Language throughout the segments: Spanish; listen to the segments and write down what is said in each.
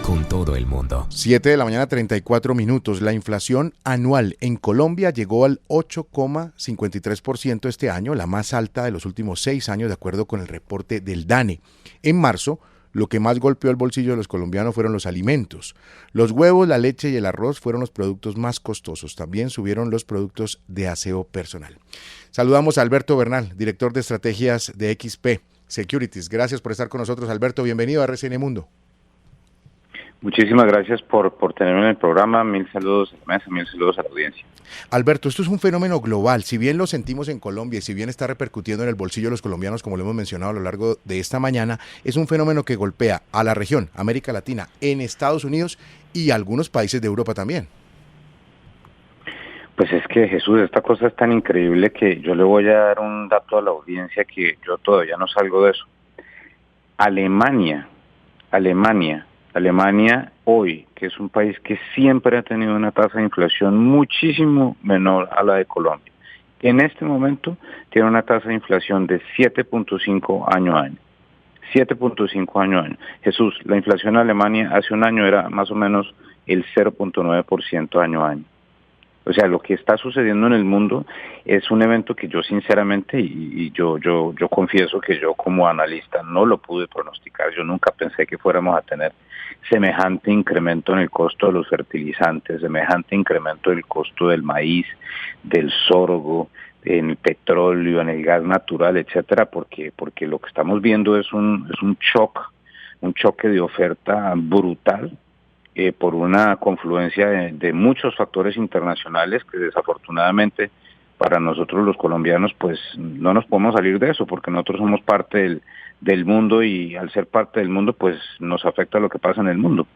con todo el mundo. 7 de la mañana, 34 minutos. La inflación anual en Colombia llegó al 8,53% este año, la más alta de los últimos 6 años, de acuerdo con el reporte del DANE. En marzo, lo que más golpeó el bolsillo de los colombianos fueron los alimentos. Los huevos, la leche y el arroz fueron los productos más costosos. También subieron los productos de aseo personal. Saludamos a Alberto Bernal, director de estrategias de XP Securities. Gracias por estar con nosotros, Alberto. Bienvenido a RCN Mundo. Muchísimas gracias por tenerme en el programa. Mil saludos a la mesa, mil saludos a la audiencia. Alberto, esto es un fenómeno global. Si bien lo sentimos en Colombia y si bien está repercutiendo en el bolsillo de los colombianos, como lo hemos mencionado a lo largo de esta mañana, es un fenómeno que golpea a la región, América Latina, en Estados Unidos y algunos países de Europa también. Pues es que, Jesús, esta cosa es tan increíble que yo le voy a dar un dato a la audiencia que yo todavía no salgo de eso. Alemania hoy, que es un país que siempre ha tenido una tasa de inflación muchísimo menor a la de Colombia, en este momento tiene una tasa de inflación de 7.5 año a año. 7.5 año a año. Jesús, la inflación en Alemania hace un año era más o menos el 0.9% año a año. O sea, lo que está sucediendo en el mundo es un evento que yo sinceramente, y yo confieso que yo como analista no lo pude pronosticar. Yo nunca pensé que fuéramos a tener semejante incremento en el costo de los fertilizantes, semejante incremento del costo del maíz, del sorgo, en el petróleo, en el gas natural, etcétera, porque lo que estamos viendo es un choque de oferta brutal. Por una confluencia de muchos factores internacionales que desafortunadamente para nosotros los colombianos pues no nos podemos salir de eso porque nosotros somos parte del mundo y al ser parte del mundo pues nos afecta lo que pasa en el mundo.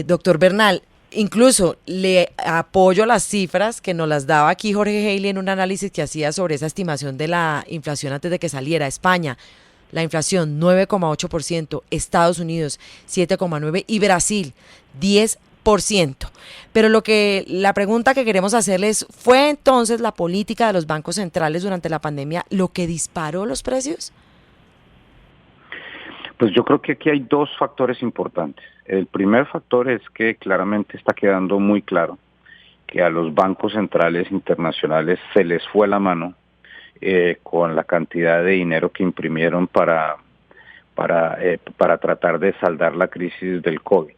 Doctor Bernal, incluso le apoyo las cifras que nos las daba aquí Jorge Haley en un análisis que hacía sobre esa estimación de la inflación antes de que saliera a España. La inflación 9,8%, Estados Unidos 7,9% y Brasil 10%. Pero la pregunta que queremos hacerles, ¿fue entonces la política de los bancos centrales durante la pandemia lo que disparó los precios? Pues yo creo que aquí hay dos factores importantes. El primer factor es que claramente está quedando muy claro que a los bancos centrales internacionales se les fue la mano con la cantidad de dinero que imprimieron para tratar de saldar la crisis del COVID.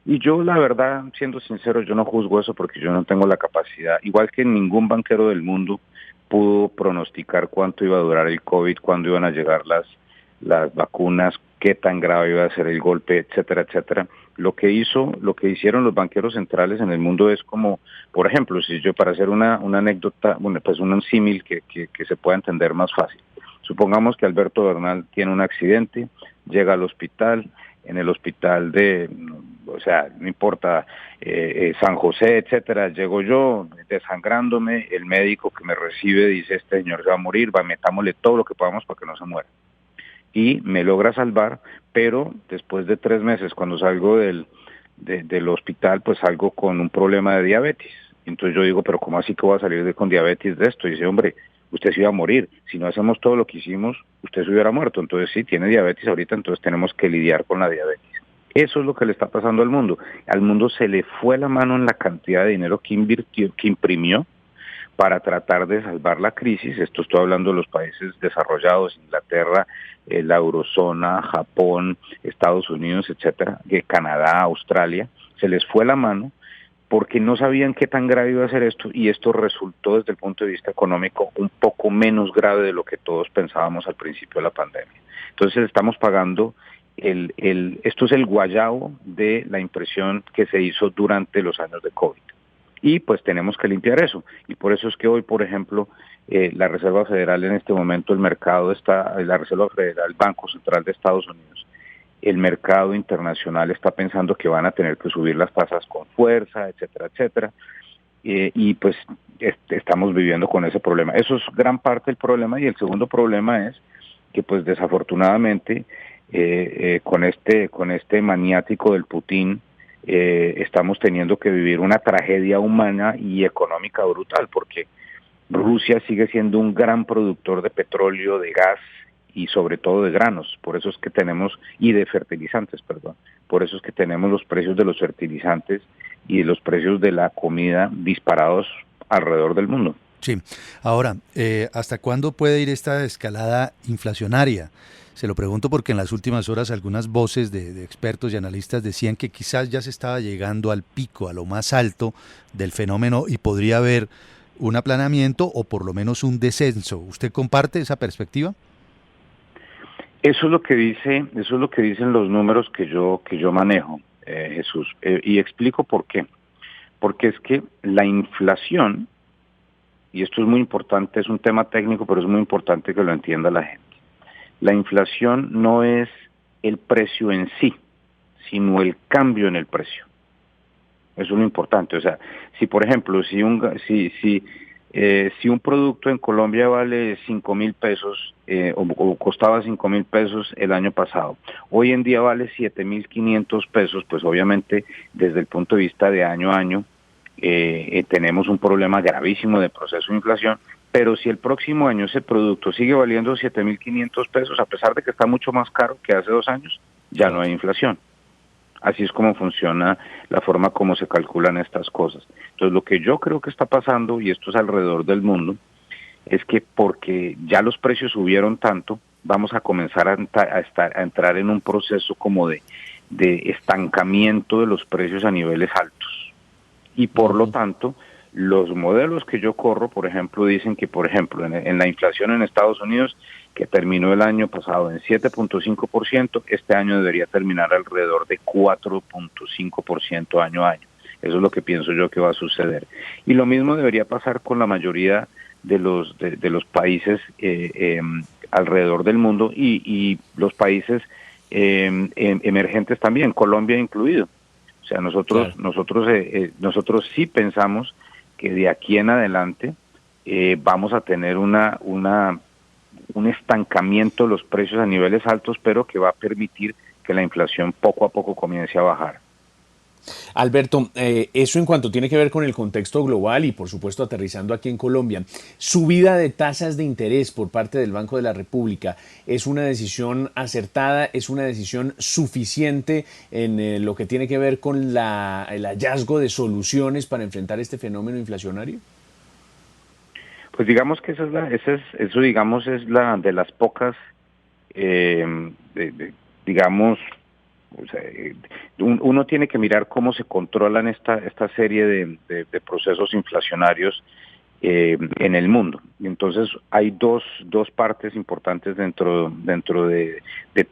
Y yo, la verdad, siendo sincero, yo no juzgo eso porque yo no tengo la capacidad, igual que ningún banquero del mundo pudo pronosticar cuánto iba a durar el COVID, cuándo iban a llegar las vacunas, qué tan grave iba a ser el golpe, etcétera, etcétera. Lo que hicieron los banqueros centrales en el mundo es como, por ejemplo, si yo para hacer una anécdota, bueno, pues un símil que se pueda entender más fácil. Supongamos que Alberto Bernal tiene un accidente, llega al hospital, en el hospital no importa, San José, etcétera, llego yo desangrándome, el médico que me recibe dice, este señor se va a morir, metámosle todo lo que podamos para que no se muera. Y me logra salvar, pero después de 3 meses, cuando salgo del hospital, pues salgo con un problema de diabetes. Entonces yo digo, pero ¿cómo así que voy a salir con diabetes de esto? Y dice, hombre, usted se iba a morir. Si no hacemos todo lo que hicimos, usted se hubiera muerto. Entonces sí, tiene diabetes ahorita, entonces tenemos que lidiar con la diabetes. Eso es lo que le está pasando al mundo. Al mundo se le fue la mano en la cantidad de dinero que imprimió para tratar de salvar la crisis. Esto estoy hablando de los países desarrollados, Inglaterra, la eurozona, Japón, Estados Unidos, etcétera, Canadá, Australia. Se les fue la mano porque no sabían qué tan grave iba a ser esto y esto resultó desde el punto de vista económico un poco menos grave de lo que todos pensábamos al principio de la pandemia. Entonces estamos pagando esto es el guayabo de la impresión que se hizo durante los años de COVID. Y pues tenemos que limpiar eso. Y por eso es que hoy, por ejemplo, la Reserva Federal en este momento, la Reserva Federal, Banco Central de Estados Unidos, el mercado internacional está pensando que van a tener que subir las tasas con fuerza, etcétera, etcétera. Y pues estamos viviendo con ese problema. Eso es gran parte del problema. Y el segundo problema es que pues desafortunadamente con este maniático del Putin, estamos teniendo que vivir una tragedia humana y económica brutal, porque Rusia sigue siendo un gran productor de petróleo, de gas y sobre todo de granos. Por eso es que tenemos, y de fertilizantes, perdón. Por eso es que tenemos los precios de los fertilizantes y los precios de la comida disparados alrededor del mundo. Sí. Ahora, ¿hasta cuándo puede ir esta escalada inflacionaria? Se lo pregunto porque en las últimas horas algunas voces de expertos y analistas decían que quizás ya se estaba llegando al pico, a lo más alto del fenómeno y podría haber un aplanamiento o por lo menos un descenso. ¿Usted comparte esa perspectiva? Eso es lo que dicen los números que yo manejo, Jesús, y explico por qué. Porque es que la inflación, y esto es muy importante, es un tema técnico, pero es muy importante que lo entienda la gente. La inflación no es el precio en sí, sino el cambio en el precio. Eso es lo importante. O sea, si por ejemplo, si un producto en Colombia vale 5.000 pesos o costaba 5.000 pesos el año pasado, hoy en día vale 7.500 pesos, pues obviamente desde el punto de vista de año a año tenemos un problema gravísimo de proceso de inflación. Pero si el próximo año ese producto sigue valiendo 7.500 pesos, a pesar de que está mucho más caro que hace 2 años, ya no hay inflación. Así es como funciona la forma como se calculan estas cosas. Entonces, lo que yo creo que está pasando, y esto es alrededor del mundo, es que porque ya los precios subieron tanto, vamos a comenzar a entrar en un proceso como de estancamiento de los precios a niveles altos. Y por lo tanto, los modelos que yo corro, por ejemplo, dicen que, por ejemplo, en la inflación en Estados Unidos, que terminó el año pasado en 7.5%, este año debería terminar alrededor de 4.5% año a año. Eso es lo que pienso yo que va a suceder. Y lo mismo debería pasar con la mayoría de los países alrededor del mundo y los países emergentes también, Colombia incluido. O sea, nosotros sí pensamos que de aquí en adelante vamos a tener un estancamiento de los precios a niveles altos, pero que va a permitir que la inflación poco a poco comience a bajar. Alberto, eso en cuanto tiene que ver con el contexto global y por supuesto aterrizando aquí en Colombia, subida de tasas de interés por parte del Banco de la República, ¿es una decisión acertada, es una decisión suficiente en lo que tiene que ver con el hallazgo de soluciones para enfrentar este fenómeno inflacionario? Pues digamos que eso digamos es la de las pocas, digamos, o sea, uno tiene que mirar cómo se controlan esta serie de procesos inflacionarios en el mundo. Y entonces hay dos partes importantes dentro de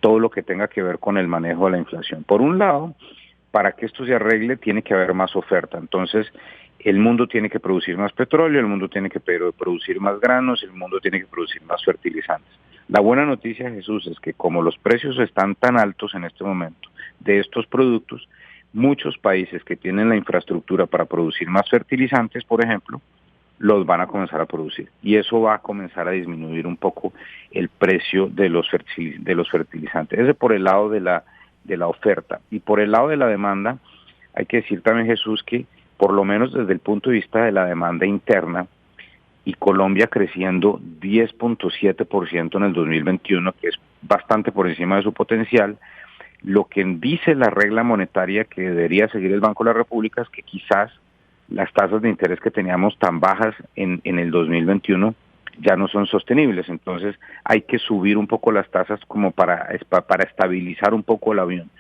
todo lo que tenga que ver con el manejo de la inflación. Por un lado, para que esto se arregle tiene que haber más oferta. Entonces, el mundo tiene que producir más petróleo, el mundo tiene que producir más granos, el mundo tiene que producir más fertilizantes. La buena noticia, Jesús, es que como los precios están tan altos en este momento de estos productos, muchos países que tienen la infraestructura para producir más fertilizantes, por ejemplo, los van a comenzar a producir. Y eso va a comenzar a disminuir un poco el precio de los fertilizantes. Ese por el lado de la oferta. Y por el lado de la demanda, hay que decir también, Jesús, que por lo menos desde el punto de vista de la demanda interna, y Colombia creciendo 10.7% en el 2021, que es bastante por encima de su potencial, lo que dice la regla monetaria que debería seguir el Banco de la República es que quizás las tasas de interés que teníamos tan bajas en el 2021 ya no son sostenibles. Entonces hay que subir un poco las tasas como para estabilizar un poco el avión.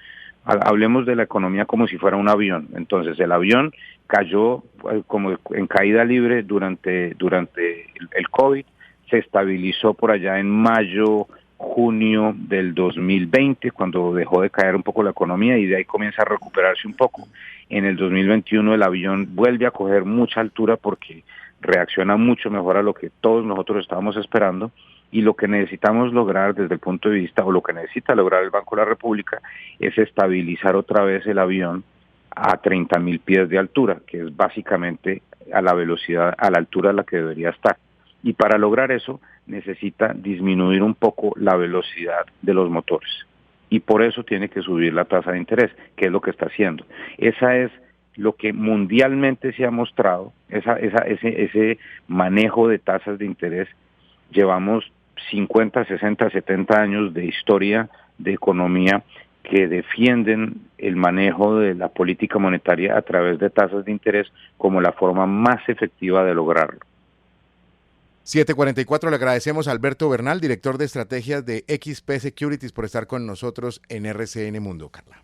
Hablemos de la economía como si fuera un avión. Entonces el avión cayó como en caída libre durante el COVID, se estabilizó por allá en mayo, junio del 2020, cuando dejó de caer un poco la economía y de ahí comienza a recuperarse un poco. En el 2021 el avión vuelve a coger mucha altura porque reacciona mucho mejor a lo que todos nosotros estábamos esperando. Y lo que necesitamos lograr desde el punto de vista, o lo que necesita lograr el Banco de la República, es estabilizar otra vez el avión a 30.000 pies de altura, que es básicamente a la velocidad, a la altura a la que debería estar. Y para lograr eso, necesita disminuir un poco la velocidad de los motores. Y por eso tiene que subir la tasa de interés, que es lo que está haciendo. Esa es lo que mundialmente se ha mostrado, ese manejo de tasas de interés. Llevamos 50, 60, 70 años de historia de economía que defienden el manejo de la política monetaria a través de tasas de interés como la forma más efectiva de lograrlo. 7:44, le agradecemos a Alberto Bernal, director de estrategias de XP Securities, por estar con nosotros en RCN Mundo, Carla.